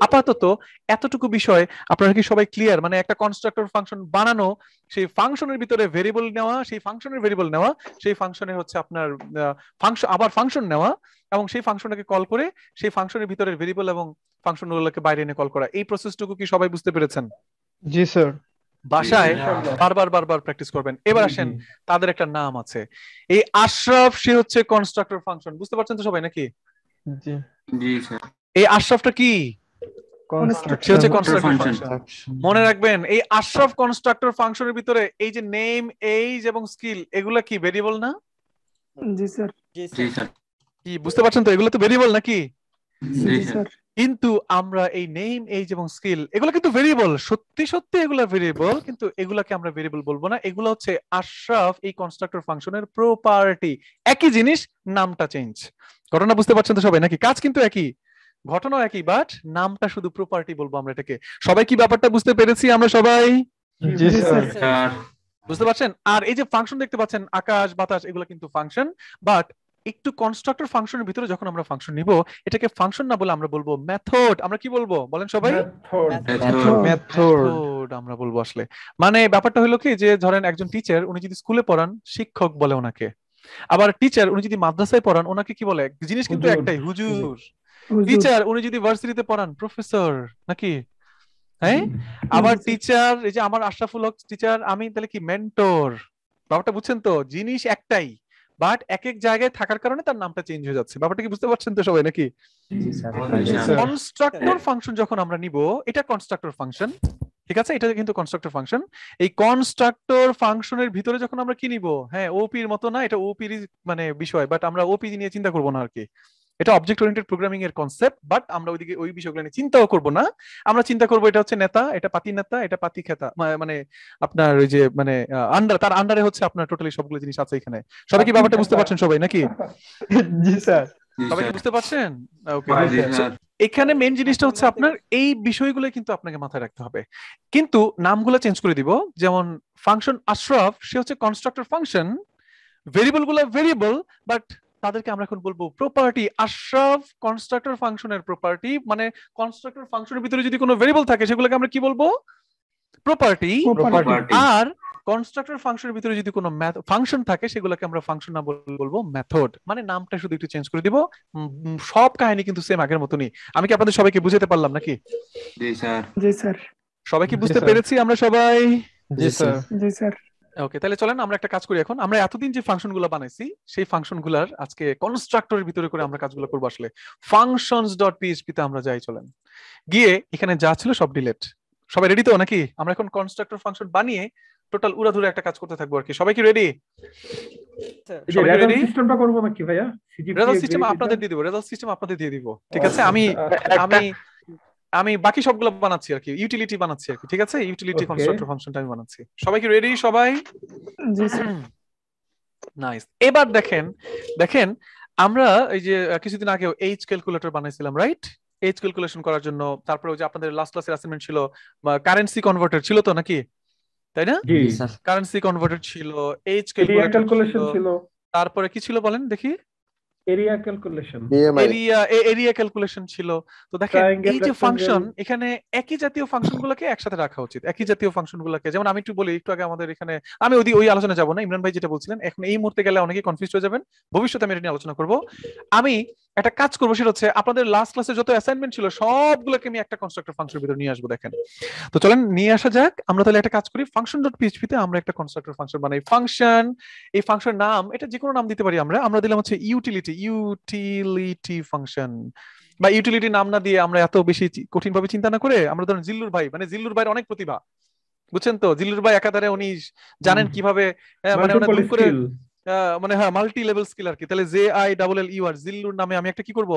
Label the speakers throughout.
Speaker 1: আপাতত এতটুকু বিষয় আপনারা কি সবাই ক্লিয়ার? মানে একটা কনস্ট্রাক্টর ফাংশন বানানো, সেই ফাংশনের ভিতরে ভেরিয়েবল নেওয়া, সেই ফাংশনের ভেরিয়েবল নেওয়া, সেই ফাংশনের হচ্ছে আপনার ফাংশন, আবার ফাংশন নেওয়া, এবং সেই ফাংশনটাকে কল করে সেই ফাংশনের ভিতরে ভেরিয়েবল এবং ফাংশনগুলোকে বাইরে এনে কল করা, এই প্রসেসটুকু কি সবাই বুঝতে পেরেছেন?
Speaker 2: জি স্যার।
Speaker 1: বাসায় বারবার বারবার প্র্যাকটিস করবেন। এবার আসেন, তাদের একটা নাম আছে, এই আশরাফ, সে হচ্ছে কনস্ট্রাক্টর ফাংশন। বুঝতে পারছেন তো সবাই নাকি?
Speaker 2: জি
Speaker 3: জি স্যার।
Speaker 1: এই আশরাফটা কি? সে হচ্ছে কনস্ট্রাক্টর ফাংশন। মনে রাখবেন, এই আশরাফ কনস্ট্রাক্টর ফাংশনের ভিতরে এই যে নেম, এইজ এবং স্কিল, এগুলা কি ভেরিয়েবল না?
Speaker 4: জি স্যার।
Speaker 3: জি স্যার।
Speaker 1: কি বুঝতে পারছেন তো? এগুলো তো ভেরিয়েবল নাকি?
Speaker 3: জি স্যার।
Speaker 1: কিন্তু আমরা এই নেম, এইজ এবং স্কিল, এগুলো কিন্তু ভেরিয়েবল, সত্যি সত্যি এগুলা ভেরিয়েবল, কিন্তু এগুলাকে আমরা ভেরিয়েবল বলবো না। এগুলো হচ্ছে আশরাফ এই কনস্ট্রাক্টর ফাংশনের প্রপার্টি। একই জিনিস, নামটা চেঞ্জ। ঘটনা বুঝতে পারছেন তো সবাই নাকি? কাজ কিন্তু একই, ঘটনাও একই, বাট নামটা শুধু প্রপার্টি বলবো আমরা এটাকে। সবাই কি ব্যাপারটা বুঝতে পেরেছি আমরা সবাই?
Speaker 2: জি স্যার।
Speaker 1: বুঝতে পারছেন? আর এই যে ফাংশন দেখতে পাচ্ছেন, আকাশ, বাতাস, এগুলো কিন্তু ফাংশন। বাট একটু কনস্ট্রাক্টর ফাংশনের ভিতরে যখন আমরা ফাংশন নিব, এটাকে ফাংশন না বলে আমরা বলবো মেথড। আমরা কি বলবো বলেন সবাই? মেথড আমরা বলবো আসলে। মানে ব্যাপারটা হলো কি, যে ধরেন একজন টিচার, উনি যদি স্কুলে পড়ান, শিক্ষক বলে ওনাকে। আবার টিচার উনি যদি মাদ্রাসায় পড়ান, ওনাকে কি বলে? জিনিস কিন্তু একটাই, হুজুর। টিচার উনি যদি ভার্সিটিতে পড়ান, প্রফেসর, নাকি? হ্যাঁ। আবার টিচার, এই যে আমার আশরাফুল হক টিচার, আমি তাহলে কি? মেন্টর। ব্যাপারটা বুঝছেন তো? জিনিস একটাই, বাট এক এক জায়গায় থাকার কারণে তার নামটা চেঞ্জ হয়ে যাচ্ছে। ব্যাপারটা কি বুঝতে পারছেন তো সবাই নাকি? কনস্ট্রাক্টর ফাংশন যখন আমরা নিব, এটা কনস্ট্রাক্টর ফাংশন, ঠিক আছে? এটা কিন্তু কনস্ট্রাক্টর ফাংশন। এই কনস্ট্রাক্টর ফাংশনের ভিতরে যখন আমরা কি নিব, হ্যাঁ, ওপির মতো না, এটা ওপির মানে বিষয়, বাট আমরা ওপি নিয়ে চিন্তা করবো না আর কি। এটা অবজেক্ট ওরিয়েন্টেড প্রোগ্রামিং এর কনসেপ্ট, বাট আমরা ওইদিকে ওই বিষয়গুলো নিয়ে চিন্তাও করবো না। আমরা চিন্তা করবো এটা হচ্ছে নেতা, এটা পাতি নেতা, এটা পাতি খেতা, মানে আপনার ওই যে মানে আন্ডার, তার আন্ডারে হচ্ছে আপনার টোটালি সবগুলো জিনিস আছে এখানে। সবাই কি ব্যাপারটা বুঝতে পারছেন সবাই নাকি?
Speaker 2: জি স্যার।
Speaker 1: সবাই কি বুঝতে পারছেন? ওকে। এখানে মেইন জিনিসটা হচ্ছে আপনার এই বিষয়গুলো কিন্তু আপনাকে মাথায় রাখতে হবে, কিন্তু নামগুলো চেঞ্জ করে দিব। যেমন ফাংশন আশরাফ, সে হচ্ছে কনস্ট্রাক্টর ফাংশন, ভেরিয়েবল গুলো ভেরিয়েবল, বাট তাদেরকে আমরা এখন বলবো প্রপার্টি। আশরাফ কনস্ট্রাক্টর ফাংশনের প্রপার্টি, মানে কনস্ট্রাক্টর ফাংশনের ভিতরে যদি কোনো ভেরিয়েবল থাকে, সেগুলোকে আমরা কি বলবো? প্রপার্টি। আর কনস্ট্রাক্টর ফাংশনের ভিতরে যদি কোনো ফাংশন থাকে, সেগুলোকে আমরা ফাংশন না বলবো মেথড। মানে নামটা শুধু একটু চেঞ্জ করে দিব, সব কাহিনী কিন্তু সেম আগের মতনই। আমি কি আপনাদের সবাইকে বুঝাতে পারলাম নাকি?
Speaker 3: জি স্যার।
Speaker 4: জি স্যার।
Speaker 1: সবাই কি বুঝতে পেরেছি আমরা সবাই?
Speaker 2: জি স্যার।
Speaker 4: জি স্যার।
Speaker 1: ওকে, তাহলে চলেন আমরা একটা কাজ করি। এখন আমরা এতদিন যে ফাংশনগুলো বানাইছি, সেই ফাংশনগুলোর আজকে কনস্ট্রাক্টরের ভিতরে করে আমরা কাজগুলো করবো। আসলে functions.php তে আমরা যাই, চলেন গিয়ে এখানে যা ছিল সব ডিলিট। সবাই রেডি তো নাকি? আমরা এখন কনস্ট্রাক্টর ফাংশন বানিয়ে টোটাল উড়াধুরা একটা কাজ করতে থাকবো আর কি। সবাই কি রেডি?
Speaker 5: রেজাল্ট সিস্টেমটা করব নাকি ভাইয়া?
Speaker 1: রেজাল্ট সিস্টেম আপনাদের দিয়ে দিব, রেজাল্ট সিস্টেম আপনাদের দিয়ে দিব, ঠিক আছে? আমি বাকি সবগুলো বানাচ্ছি আর কি, ইউটিলিটি বানাচ্ছি আর কি, ঠিক আছে? ইউটিলিটি কনস্ট্রাক্টর ফাংশনটা আমি বানাচ্ছি। সবাই কি রেডি? সবাই
Speaker 4: জি স্যার।
Speaker 1: নাইস। এবার দেখেন আমরা এই যে কিছুদিন আগে এইচ ক্যালকুলেটর বানাইছিলাম, রাইট? এইচ ক্যালকুলেশন করার জন্য। তারপরে ওই যে আপনাদের লাস্ট ক্লাসের অ্যাসাইনমেন্ট ছিল কারেন্সি কনভার্টার, ছিল তো নাকি? তাই না?
Speaker 5: জি
Speaker 1: কারেন্সি কনভার্টার ছিল, এইচ ক্যালকুলেশন ছিল, তারপরে কি ছিল বলেন দেখি?
Speaker 5: এরিয়া ক্যালকুলেশন,
Speaker 1: এরিয়া ক্যালকুলেশন ছিল। তো দেখেন এই যে ফাংশন, এখানে একই জাতীয় ফাংশনগুলোকে একসাথে রাখা উচিত। একই জাতীয় ফাংশনগুলোকে, যেমন আমি একটু বলি, একটু আগে আমাদের এখানে, আমি ওই আলোচনা যাব না, ইমরান ভাই যেটা বলছিলেন, এখন এই মুহূর্তে গেলে অনেকে কনফিউজ হয়ে যাবেন, ভবিষ্যতে আমি এটা নিয়ে আলোচনা করব। আমি একটা কাজ করবো, সেটা হচ্ছে আপনাদের লাস্ট ক্লাসে যত অ্যাসাইনমেন্ট ছিল সবগুলোকে আমি একটা কনস্ট্রাক্টর ফাংশনের ভিতরে নিয়ে আসবো। দেখেন তো চলেন নিয়ে আসা যাক। আমরা তাহলে একটা কাজ করি, function.php তে আমরা একটা কনস্ট্রাক্টর ফাংশন বানাই। ফাংশন, এই ফাংশনের নাম, এটা যে কোনো নাম দিতে পারি আমরা দিলাম হচ্ছে ইউটিলিটি ফাংশন। বা ইউটিলিটি নাম না দিয়ে আমরা এত বেশি কঠিন ভাবে চিন্তা না করে, আমরা ধরেন জিল্লুর ভাই, মানে জিল্লুর ভাইয়ের অনেক প্রতিভা, বুঝছেন তো? জিল্লুর ভাই একাধারে উনি জানেন কিভাবে মানে করে মানে হ্যাঁ মাল্টি লেভেল স্কিল আর কি। তাহলে JILLEUR জিল্লুর নামে আমি একটা কি করব?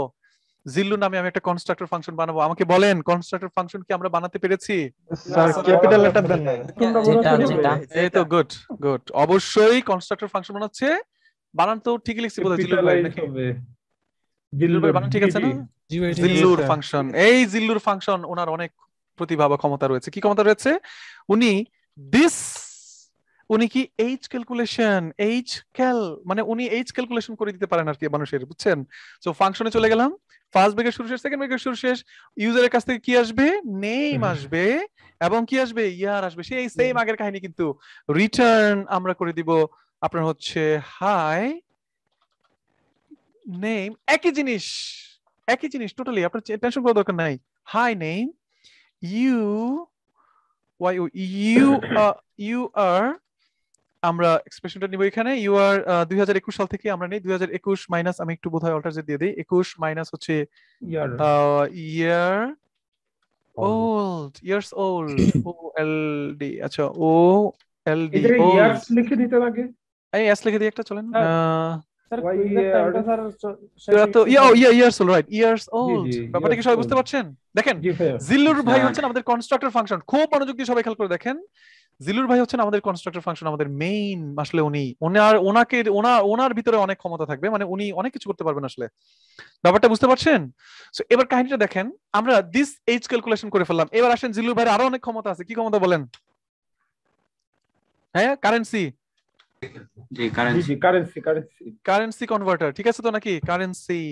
Speaker 1: জিল্লুর নামে আমি একটা কনস্ট্রাক্টর ফাংশন বানাবো। আমাকে বলেন, কনস্ট্রাক্টর ফাংশন কি আমরা বানাতে পেরেছি?
Speaker 2: স্যার ক্যাপিটাল লেটার দেন না।
Speaker 1: এই তো গুড গুড। অবশ্যই কনস্ট্রাক্টর ফাংশন বানাচ্ছে, বানান তো ঠিকই লিখছি বোধহয় জিল্লুর ভাই নাকি? জিল্লুর ভাই বানান ঠিক আছে না? জিল্লুর ফাংশন, এই জিল্লুর ফাংশন, ওনার অনেক প্রতিভা বা ক্ষমতা রয়েছে। কি ক্ষমতা রয়েছে? উনি দিস উনি কি এইচ ক্যালকুলেশন, এইচ ক্যাল মানে উনি এইচ ক্যালকুলেশন করে দিতে পারেন আর কি মানুষের, বুঝছেন? সো ফাংশনে চলে গেলাম, ফার্স্ট ব্রেকের শুরু শেষ, সেকেন্ড ব্রেকের শুরু শেষ, ইউজারের কাছ থেকে কি আসবে, নেম আসবে এবং কি আসবে, ইয়ার আসবে, সেই সেম আগের কাহিনী, কিন্তু রিটার্ন আমরা করে দিব আপনার হচ্ছে হাই নেম, একই জিনিস, একই জিনিস টোটালি, আপনার টেনশন করার দরকার নাই। Hi name you why you you are, আমরা এক্সপ্রেশনটা নিব এখানে, ইউ আর 2021 সাল থেকে আমরা নেই 2021 মাইনাস, আমি একটু বোধহয় অল্টারনেট দিয়ে দেই, 21 মাইনাস হচ্ছে
Speaker 5: ইয়ার
Speaker 1: ইয়ার ওল্ড, ইয়ার্স ওল্ড, ও এল ডি, আচ্ছা ও এল ডি
Speaker 5: এখানে
Speaker 1: ওল্ড,
Speaker 5: ইয়ার্স লিখে দিতে লাগে।
Speaker 1: এই এস লিখে দিই একটা, চলেন।
Speaker 2: স্যার
Speaker 5: Why
Speaker 2: কুইজের টাইমটা স্যার
Speaker 1: তো years old, right, years old,
Speaker 5: জি,
Speaker 1: ব্যাপারটা কি
Speaker 5: years
Speaker 1: সবাই বুঝতে
Speaker 5: old।
Speaker 1: পারছেন? দেখেন
Speaker 5: জি ভাইয়া।
Speaker 1: জিল্লুর ভাই
Speaker 3: স্যার।
Speaker 1: হচ্ছেন আমাদের কনস্ট্রাক্টর ফাংশন, খুব মনোযোগ দিয়ে সবাই খেয়াল করে দেখেন, জিলুর ভাই হচ্ছেন আমাদের কনস্ট্রাক্টর ফাংশন, আমাদের মেইন, আসলে উনি ওনার ভিতরে অনেক ক্ষমতা থাকবে, মানে উনি অনেক কিছু করতে পারবেন আসলে, ব্যাপারটা বুঝতে পারছেন? সো এবার কাহিনীটা দেখেন, আমরা দিস এইচ ক্যালকুলেশন করে ফেললাম, এবার আসেন জিলুর ভাইয়ের আরো অনেক ক্ষমতা আছে, কি ক্ষমতা বলেন? হ্যাঁ, কারেন্সি,
Speaker 3: জি কারেন্সি
Speaker 1: কারেন্সি কনভার্টার, ঠিক আছে তো নাকি? কারেন্সি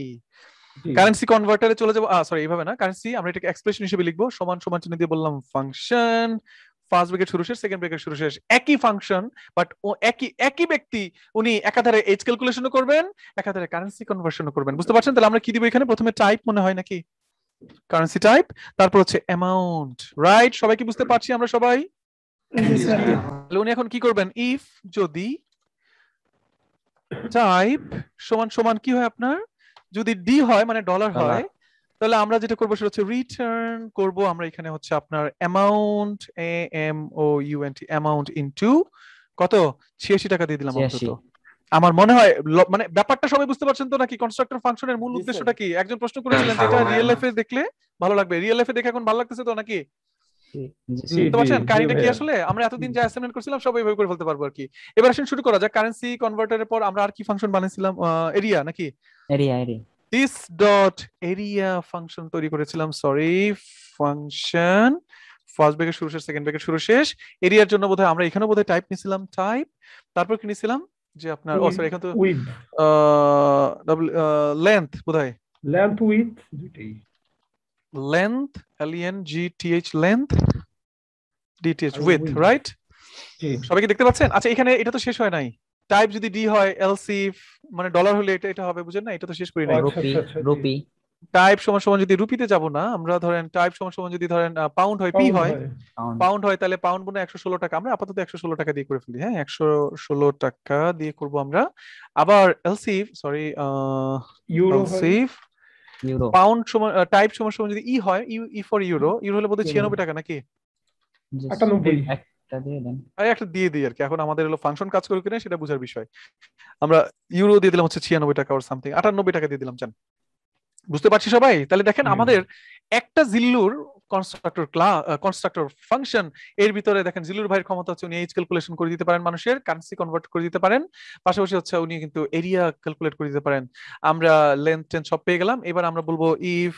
Speaker 5: জি।
Speaker 1: কারেন্সি কনভার্টারে চলে যাবো, সরি এইভাবে না, কারেন্সি আমরা এটাকে এক্সপ্রেশন হিসেবে লিখবো, সমান সমান চিহ্ন দিয়ে বললাম ফাংশন, ফার্স্ট ব্রেকেট শুরু শেষ, সেকেন্ড ব্রেকেট শুরু শেষ, একই ফাংশন, বাট ও একই ব্যক্তি, উনি একাধারে এইচ ক্যালকুলেশনও করবেন, একাধারে কারেন্সি কনভার্সনও করবেন, বুঝতে পারছেন? তাহলে আমরা কি দিব এখানে? প্রথমে টাইপ মনে হয় নাকি, কারেন্সি টাইপ, তারপর হচ্ছে অ্যামাউন্ট, রাইট? সবাই কি বুঝতে পারছি আমরা সবাই?
Speaker 4: জি স্যার।
Speaker 1: তাহলে উনি এখন কি করবেন, ইফ যদি টাইপ সমান সমান কি হয় আপনার, যদি ডি হয় মানে ডলার হয়, তাহলে আমরা যেটা করবো সেটা হচ্ছে রিটার্ন করব আমরা এখানে হচ্ছে আপনার অ্যামাউন্ট, AMOUNT, অ্যামাউন্ট ইনটু কত, 86 টাকা দিয়ে দিলাম অন্তত। আমার মনে হয় মানে ব্যাপারটা সবাই বুঝতে পারছেন তো নাকি? কনস্ট্রাক্টর ফাংশনের মূল উদ্দেশ্যটা কি? একজন প্রশ্ন করেছিলেন যেটা রিয়েল লাইফে দেখলে ভালো লাগবে, রিয়েল লাইফে দেখে এখন ভালো লাগতেছে তো নাকি? বুঝতে পারছেন কাহিনীটা কি? আসলে আমরা এতদিন যা অ্যাসাইনমেন্ট করছিলাম সব এইভাবে করে ফেলতে পারবো আর কি। এবার আসেন শুরু করা যাক। কারেন্সি কনভার্টারের পর আমরা আর কি ফাংশন বানিয়েছিলাম? এরিয়া নাকি?
Speaker 2: Area
Speaker 1: this dot area function তৈরি করেছিলাম, সরি, ফাংশন ফার্স্ট ব্রেকের শুরু শেষ, সেকেন্ড ব্রেকের শুরু শেষ, এরিয়ার জন্য বোধহয় আমরা এখানেও বোধহয় টাইপ নিছিলাম, টাইপ, তারপর কি নিছিলাম যে আপনার সরি এখানে তো
Speaker 5: উইথ
Speaker 1: লেন্থ বোধহয়,
Speaker 5: length with দুটেই,
Speaker 1: length LENGTH length DTH with, right?
Speaker 5: জি
Speaker 1: সবাই কি দেখতে পাচ্ছেন? আচ্ছা এখানে এটা তো শেষ হয় নাই, টাইপ যদি ডি হয়, এলসি মানে ডলার হলে এটা হবে, বুঝেন না? এটা তো শেষ করি নাই।
Speaker 2: রুপি
Speaker 1: টাইপ সমান সমান যদি রুপিতে যাব না আমরা, ধরেন টাইপ সমান সমান যদি ধরেন পাউন্ড হয়, পি হয়, পাউন্ড হয়, তাহলে পাউন্ড মানে 116 টাকা, আমরা আপাতত 116 টাকা দিয়ে করে ফেলি, হ্যাঁ 116 টাকা দিয়ে করব আমরা। আবার এলসি সরি এলসি পাউন্ড সমান টাইপ সমান সমান যদি ই হয়, ই ফর ইউরো, ইউরো হলে বোধহয় 96 টাকা নাকি?
Speaker 5: 98
Speaker 1: একটা দিয়ে দিই আর কি, এখন আমাদের হলো ফাংশন কাজ করে কিনা সেটা বোঝার বিষয়। আমরা ইউরো দিয়ে দিলাম হচ্ছে 96 টাকা ওর সামথিং, 98 টাকা দিয়ে দিলাম, জান? বুঝতে পারছি সবাই? তাহলে দেখেন আমাদের একটা জিল্লুর কনস্ট্রাক্টর ফাংশন, এর ভিতরে দেখেন জিল্লুর ভাইয়ের ক্ষমতা হচ্ছে উনি এইচ ক্যালকুলেশন করে দিতে পারেন, মানুষের কারেন্সি কনভার্ট করে দিতে পারেন, পাশাপাশি হচ্ছে উনি কিন্তু এরিয়া ক্যালকুলেট করে দিতে পারেন। আমরা লেন্থ টেন সব পেয়ে গেলাম। এবার আমরা বলবো ইফ,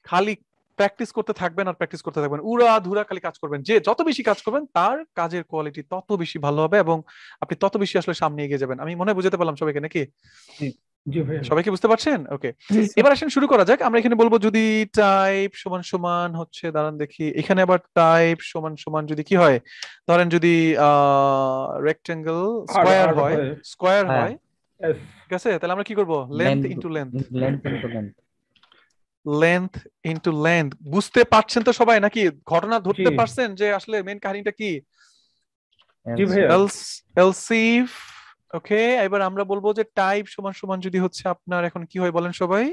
Speaker 1: খালি প্র্যাকটিস করতে থাকবেন আর প্র্যাকটিস করতে থাকবেন, উড়া ধুরা খালি কাজ করবেন, যে যত বেশি কাজ করবেন তার কাজের কোয়ালিটি তত বেশি ভালো হবে এবং আপনি তত বেশি আসলে সামনে এগিয়ে যাবেন। আমি মনে হয় বুঝাতে পারলাম সবাইকে নাকি? সবাই কি বুঝতে পারছেন? ওকে, এবার আসেন শুরু করা যাক। আমরা এখানে বলবো যদি টাইপ সমান সমান হচ্ছে, দাঁড়ান দেখি এখানে আবার টাইপ সমান সমান যদি কি হয়, ধরেন যদি রেক্টেঙ্গেল স্কয়ার হয়, ঠিক আছে? তাহলে আমরা কি করব? Length into length. বুঝতে পারছেন তো সবাই নাকি? ঘটনা ধরতে পারছেন যে আসলে মেইন কাহিনীটা কি? এলসিফ। ওকে, এবার আমরা বলবো যে টাইপ সমান সমান যদি হচ্ছে আপনার এখন কি হয় বলেন সবাই?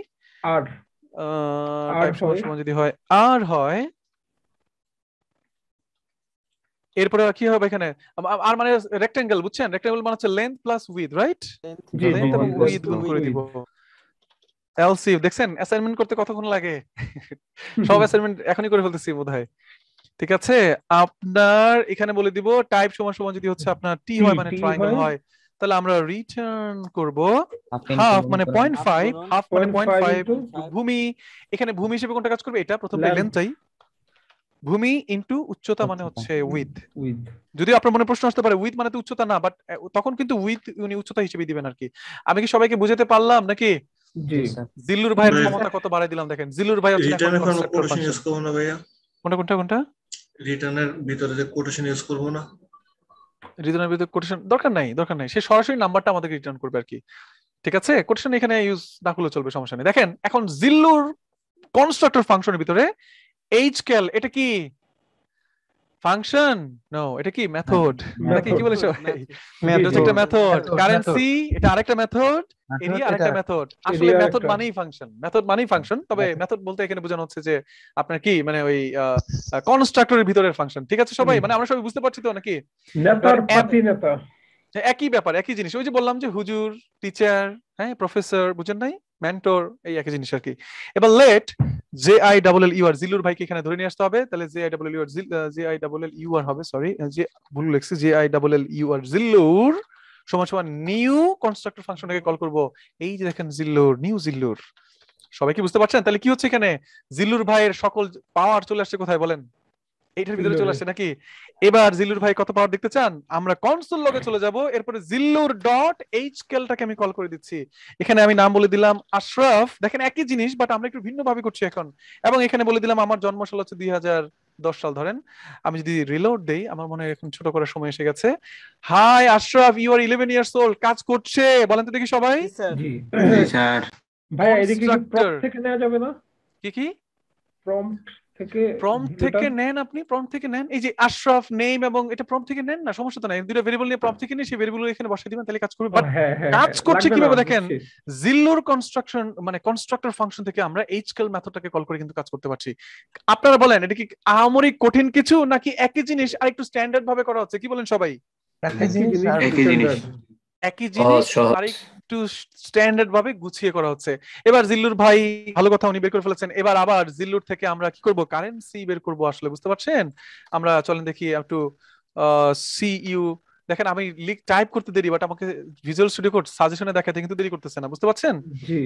Speaker 1: টাইপ সমান সমান যদি হয় আর হয়, এরপরে কি হবে এখানে? আর মানে রেক্টেঙ্গেল, বুঝছেন? রেক্টেঙ্গেল মানে হচ্ছে length plus with, right? Length এবং উইথ গুণ করে দিব। এলসিফ দেখছেন অ্যাসাইনমেন্ট করতে কতক্ষণ লাগে? সব অ্যাসাইনমেন্ট এখনই করে ফেলতেছি বোধহয়। ঠিক আছে, আপনার এখানে বলে দিব টাইপ সমান সমান যদি হচ্ছে আপনার টি হয় মানে ট্রায়াঙ্গেল হয়, তাহলে আমরা রিটার্ন করব হাফ মানে 0.5, হাফ মানে 0.5 ভূমি। এখানে ভূমি হিসেবে কোনটা কাজ করবে? এটা প্রথম লেন্থটাই, ভূমি ইনটু উচ্চতা মানে হচ্ছে উইথ।
Speaker 5: উইথ
Speaker 1: যদি আপনার মনে প্রশ্ন আসতে পারে উইথ মানে তো উচ্চতা না, বাট তখন কিন্তু উইথ উনি উচ্চতা হিসেবে দিবেন আর কি। আমি কি সবাইকে বুঝাতে পারলাম নাকি?
Speaker 5: জি
Speaker 1: জিল্লুর ভাইয়ের ক্ষমতা কত বাড়াই দিলাম দেখেন। জিল্লুর ভাই হচ্ছে
Speaker 6: রিটার্ন এখন কোটেশন ইউজ করব না ভাইয়া?
Speaker 1: কোনটা
Speaker 6: রিটার্নের ভিতরে যে কোটেশন ইউজ করব না?
Speaker 1: রিটার্নের ভিতরে কোটেশন দরকার নাই। সে সরাসরি নাম্বারটা আমাদেরকে রিটার্ন করবে আর কি। ঠিক আছে, কোটেশন এখানে ইউজ না করলে চলবে, সমস্যা নেই। দেখেন এখন জিল্লুর কনস্ট্রাক্টর ফাংশনের ভিতরে এইচকেল এটা কি ফাংশন? নো, এটা কি মেথড নাকি কি বলে সবাই? এটা একটা মেথড। কারেন্সি এটা আরেকটা মেথড, এরিয়া আরেকটা মেথড। আসলে মেথড মানেই ফাংশন, তবে মেথড বলতে এখানে বোঝানো হচ্ছে যে আপনার কি মানে ওই কনস্ট্রাক্টরের ভিতরের ফাংশন। ঠিক আছে সবাই, মানে আমরা সবাই বুঝতে পারছি তো নাকি?
Speaker 5: নেতার পাতি নেতা
Speaker 1: একই ব্যাপার, একই জিনিস। ওই যে বললাম যে হুজুর, টিচার, হ্যাঁ প্রফেসর, বুঝেন নাই? মেন্টর, এই একই জিনিস আর কি। এবার লেট JILLUR জিল্লুর ভাইকে এখানে ধরে নিয়ে আসতে হবে। তাহলে JILLUR হবে, সরি ভুল লিখছি, JILLUR জিল্লুর সমান সমান নিউ কনস্ট্রাক্টর ফাংশনটাকে কল করব। এই যে দেখেন জিল্লুর, নিউ জিল্লুর। সবাই কি বুঝতে পারছেন? তাহলে কি হচ্ছে এখানে? জিল্লুর ভাইয়ের সকল পাওয়ার চলে আসছে কোথায় বলেন? এইটার ভিতরে চলে আসছে নাকি? এবার জিল্লুর ভাই কত পাওয়ার দেখতে চান? আমরা কনসোল লগে চলে যাব। এরপরে জিল্লুর ডট এইচকেলটাকে আমি কল করে দিচ্ছি। এখানে আমি নাম বলে দিলাম আশরাফ। দেখেন একই জিনিস, বাট আমরা একটু ভিন্ন ভাবে করছি এখন। এবং এখানে বলে দিলাম আমার জন্মসাল হচ্ছে 2010 সাল ধরেন। আমি যদি রিলোড দেই, আমার মনে হয় এখন ছোট করার সময় এসে গেছে। Hi Ashraf, you are 11 years old. কাজ করছে বলেন তো দেখি সবাই।
Speaker 5: জি
Speaker 3: স্যার
Speaker 5: ভাই এদিকে কি প্রম্পট থেকে নেওয়া যাবে না?
Speaker 1: কি
Speaker 5: প্রম্পট
Speaker 1: থেকে নেন, আপনি প্রম্পট থেকে নেন। এই যে আশরাফ নেম এবং এটা প্রম্পট থেকে নেন না, সমস্যা তো নাই। দুটো ভেরিয়েবল নিয়ে প্রম্পট থেকে নিয়ে সেই ভেরিয়েবল এখানে বসাই দিবেন, তাহলে কাজ করবে। বাট কাজ করছে কিভাবে দেখেন? জিল্লুর কনস্ট্রাকশন মানে কনস্ট্রাক্টর ফাংশন থেকে আমরা এইচকেল মেথডটাকে কল করে কিন্তু কাজ করতে পারছি। আপনারা বলেন এটা কি আহামরি কঠিন কিছু নাকি একই জিনিস আর একটু স্ট্যান্ডার্ড ভাবে করা হচ্ছে? কি বলেন সবাই?
Speaker 3: একই জিনিস
Speaker 1: আর একটু স্ট্যান্ডার্ড ভাবে গুছিয়ে করা হচ্ছে। এবার জিল্লুর ভাই ভালো কথা উনি বের করে ফেলেছেন। এবার আবার জিল্লুর থেকে আমরা কি করব? কারেন্সি বের করব। আসলে বুঝতে পারছেন? আমরা চলেন দেখি একটু CU। দেখেন আমি টাইপ করতে দেরি, বাট আমাকে ভিজুয়াল স্টুডিও কোড সাজেশনে দেখাতে কিন্তু দেরি করতেছে না, বুঝতে পারছেন?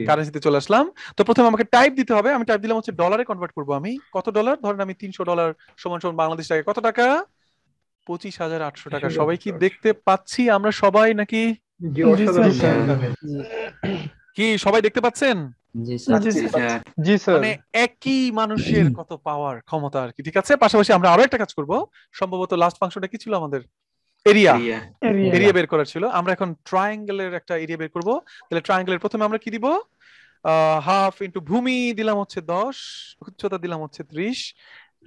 Speaker 1: কারেন্সিতে চলে আসলাম। তো প্রথমে আমাকে টাইপ দিতে হবে। আমি টাইপ দিলাম হচ্ছে ডলারে কনভার্ট করব। আমি কত ডলার? ধরেন আমি $300 সমান সমান বাংলাদেশ টাকা কত টাকা? 25,800 টাকা। সবাই কি দেখতে পাচ্ছি আমরা সবাই নাকি? কি সবাই দেখতে পাচ্ছেন?
Speaker 2: জি স্যার।
Speaker 1: মানে একই মানুষের কত পাওয়ার, ক্ষমতা আর কি। ঠিক আছে, পাশাপাশি আমরা আরো একটা কাজ করব। সম্ভবত লাস্ট ফাংশনটা কি ছিল আমাদের? এরিয়া বের করার ছিল। আমরা এখন ট্রায়াঙ্গেলের একটা এরিয়া বের করব। তাহলে ট্রায়াঙ্গেলের প্রথমে আমরা কি দিব? হাফ ইনটু ভূমি দিলাম হচ্ছে 10, উচ্চতা দিলাম হচ্ছে 30।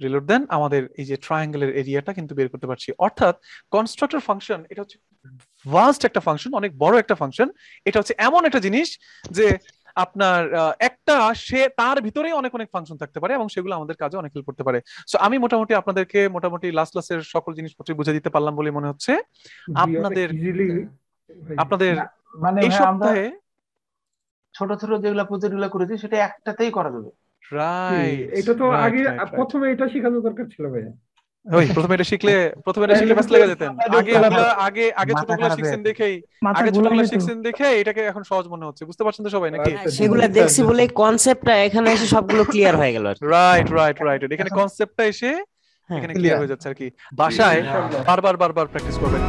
Speaker 1: রিলোড দেন, আমাদের এই যে ট্রায়াঙ্গেলের এরিয়াটা কিন্তু বের করতে পারছি। অর্থাৎ কনস্ট্রাক্টর ফাংশন এটা হচ্ছে ভাস্ট একটা ফাংশন, অনেক বড় একটা ফাংশন। এটা হচ্ছে এমন একটা জিনিস যে আপনার একটা সে তার ভিতরেই অনেক অনেক ফাংশন থাকতে পারে এবং সেগুলো আমাদের কাজে অনেক হেল্প করতে পারে। সো আমি মোটামুটি আপনাদেরকে লাস্ট ক্লাসের সকল জিনিসপত্র বুঝিয়ে দিতে পারলাম বলে মনে হচ্ছে। আপনাদের
Speaker 2: মানে
Speaker 1: এই সপ্তাহে
Speaker 2: ছোট ছোট যেগুলা প্রজেক্ট গুলো করেছি সেটা একটাতেই করা যাবে।
Speaker 1: রাইট,
Speaker 5: এটা তো আগে প্রথমে এটা শেখানো দরকার ছিল ভাই।
Speaker 1: ওই প্রথমে এটা শিখলে ব্যস্ত লেগে যেতেন। আগে ছোটগুলো শিখছেন দেখেই এটাকে এখন সহজ মনে হচ্ছে। বুঝতে পারছেন তো সবাই নাকি?
Speaker 7: সেগুলো দেখছি বলে কনসেপ্টটা এখানে এসে সবগুলো ক্লিয়ার হয়ে গেল।
Speaker 1: রাইট এখানে কনসেপ্টটা এসে এখানে ক্লিয়ার হয়ে যাচ্ছে আর কি। বাসায় বারবার প্র্যাকটিস করবেন।